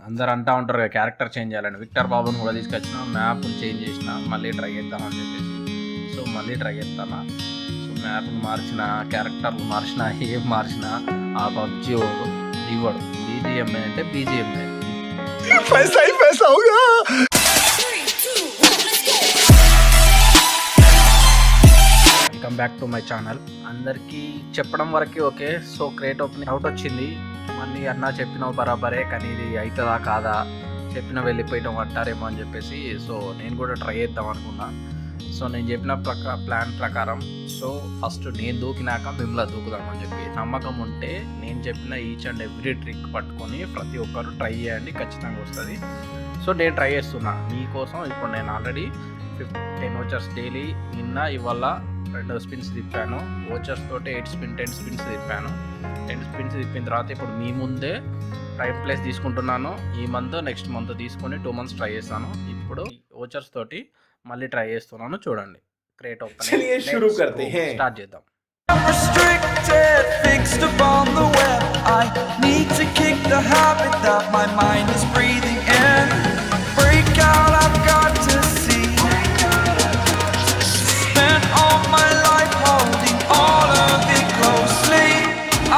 అందరు అంటూ ఉంటారు కదా క్యారెక్టర్ చేంజ్ చేయాలని. విక్టర్ బాబుని కూడా తీసుకొచ్చిన, మ్యాప్ని చేంజ్ చేసిన, మళ్ళీ ట్రై చేద్దామని చెప్పేసి. సో మళ్ళీ ట్రై చేస్తాను. సో మ్యాప్ని మార్చిన, క్యారెక్టర్లు మార్చిన, ఏం మార్చిన ఆ పబ్జీ వాడు ఇవ్వడు. బీజిఎంఐ అంటే BGMI. Welcome back to my channel. అందరికీ చెప్పడం వరకు okay. So create opening out వచ్చింది. మళ్ళీ అన్న చెప్పినావు బరాబరే, కానీ ఇది అవుతుందా కాదా, చెప్పిన వెళ్ళిపోయటం అంటారేమో అని చెప్పేసి సో నేను కూడా ట్రై చేద్దాం అనుకున్నా. సో నేను చెప్పిన ప్లాన్ ప్రకారం సో ఫస్ట్ నేను దూకినాక మిమ్మల్ని దూకుదామని చెప్పి నమ్మకం ఉంటే నేను చెప్పిన ఈచ్ అండ్ ఎవ్రీ ట్రిక్ పట్టుకొని ప్రతి ఒక్కరు ట్రై చేయండి, ఖచ్చితంగా వస్తుంది. సో నేను ట్రై చేస్తున్నా మీకోసం. ఇప్పుడు నేను ఆల్రెడీ 10 వోచర్స్ డైలీ, నిన్న ఇవాళ 2 స్పిన్స్ తిప్పాను. వోచర్స్ తోటి 8 స్పిన్ 10 స్పిన్స్ తిప్పాను. 10 స్పిన్స్ తిప్పిన తర్వాత ఇప్పుడు మీ ముందే ప్రైమ్ ప్లేస్ తీసుకుంటున్నాను. ఈ మంత్ నెక్స్ట్ మంత్ తీసుకొని 2 months ట్రై చేస్తాను. ఇప్పుడు వోచర్స్ తోటి మళ్ళీ ట్రై చేస్తున్నాను, చూడండి. క్రియేట్ ఓపెన్ స్టార్ట్ చేద్దాం. Restricted, fixed upon the web. I need to kick the habit that my mind is breathing in. Break out, I've got to see. Spent all my life holding all of it closely.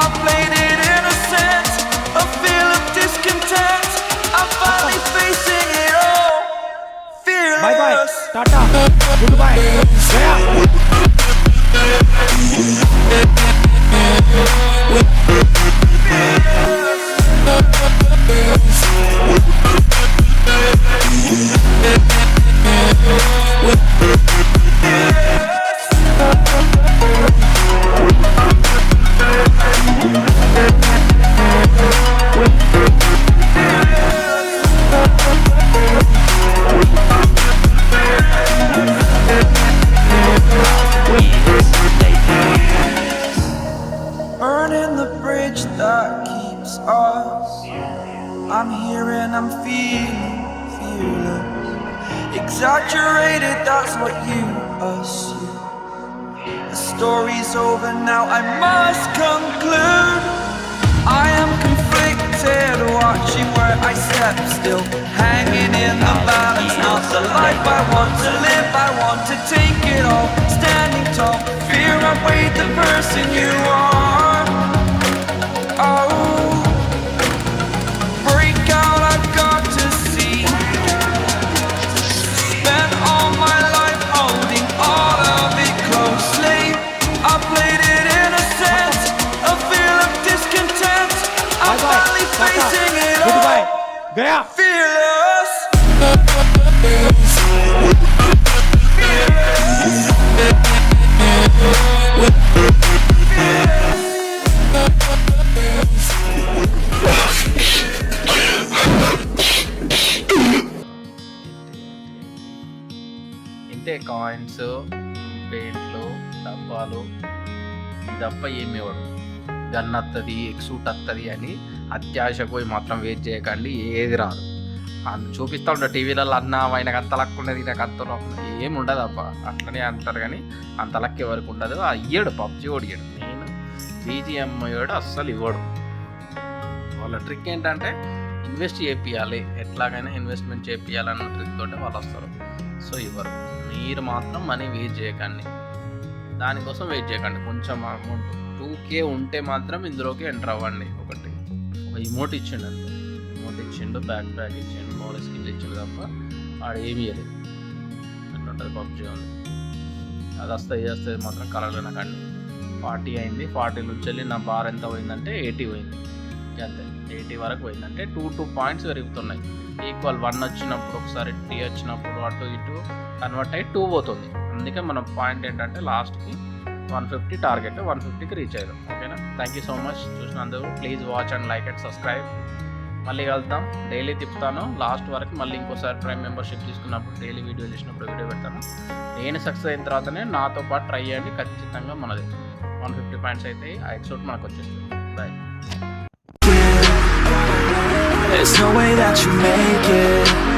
I played it innocent, a feel of discontent. I'm finally facing it all, fearless. Bye bye, tata, goodbye, Burning the bridge that keeps us. I'm here and I'm feeling fearless. Exaggerated, that's what you assume. The story's over now, I must conclude. I am conflicted, watching where I step still, hanging in the balance. Not the life I want to live, I want to take it all. Standing tall, fear I weighed the person you are. Oh, break out, I've got to see. Spent all my life holding all of it closely. I played it innocent, a feel of discontent. I'm finally facing it all, goodbye, gaya. fearless. ఇంతే. Coins, పెయింట్లు, డబ్బాలు, ఈ తప్ప ఏమి ఇవ్వడు. Gun వస్తుంది, ఎక్సూట్ వస్తుంది అని అత్యాశకు పోయి మాత్రం వెయిట్ చేయకండి, ఏది రాదు. చూపిస్తూ ఉంటాడు టీవీలలో, అన్న ఆయనకు అంత లక్ ఉండదు, ఈయనకు అంత లక్ ఉండదు, ఏమి ఉండదు అబ్బా. అట్లనే అంటారు కానీ అంత లక్ ఎవరికి ఉండదు. ఇయ్యడు, పబ్జీ వాడు ఇయ్యడు. నేను బీజిఎంఐ వాడు అస్సలు ఇవ్వడు. వాళ్ళ ట్రిక్ ఏంటంటే ఇన్వెస్ట్ చేపియాలి, ఎట్లాగైనా ఇన్వెస్ట్మెంట్ చేపియాలన్న ట్రిక్ తోటి వాళ్ళు వస్తారు. సో ఇవ్వరు. మీరు మాత్రం మనీ వెయిట్ చేయకండి, దానికోసం వెయిట్ చేయకండి. కొంచెం అమౌంట్ 2K ఉంటే మాత్రం ఇందులోకి ఎంటర్ అవ్వండి. ఒక ఇమోట్ ఇచ్చిండు అంతే, ఇమోట్ ఇచ్చిండు, బ్యాక్ ప్యాక్ ఇచ్చిండు, మోడల్ స్కిల్ ఇచ్చిండు తప్ప వాడు ఏమీ ఇవ్వలేదు. ఎట్లా ఉంటుంది పబ్జీ ఉంది. అది వస్తుంది ఇది వస్తుంది మాత్రం కలర్ అనకండి. 40 అయింది. 40 నుంచి వెళ్ళి నా బార్ ఎంత పోయిందంటే 80 పోయింది అంతే. 80 వరకు పోయిందంటే 2 పాయింట్స్ పెరుగుతున్నాయి. ఈక్వల్ 1 వచ్చినప్పుడు, ఒకసారి T వచ్చినప్పుడు అటు ఇటు కన్వర్ట్ అయ్యి 2 పోతుంది. అందుకే మన పాయింట్ ఏంటంటే లాస్ట్కి 150 టార్గెట్, 150కి రీచ్ అయ్యాం. ఓకేనా? థ్యాంక్ యూ సో మచ్ చూసినందుకు. Please watch and like and subscribe. మళ్ళీ కలుద్దాం. డైలీ తిప్పుతాను లాస్ట్ వరకు. మళ్ళీ ఇంకోసారి ప్రైమ్ మెంబర్షిప్ తీసుకున్నప్పుడు డైలీ వీడియో చేసినప్పుడు వీడియో పెడతాను. నేను సక్సెస్ అయిన తర్వాతనే నాతో పాటు ట్రై చేయండి, ఖచ్చితంగా మనది 150 పాయింట్స్ అయితే ఆ ఎక్సోట్ మనకు వచ్చేస్తుంది. Bye. There's no way that you make it.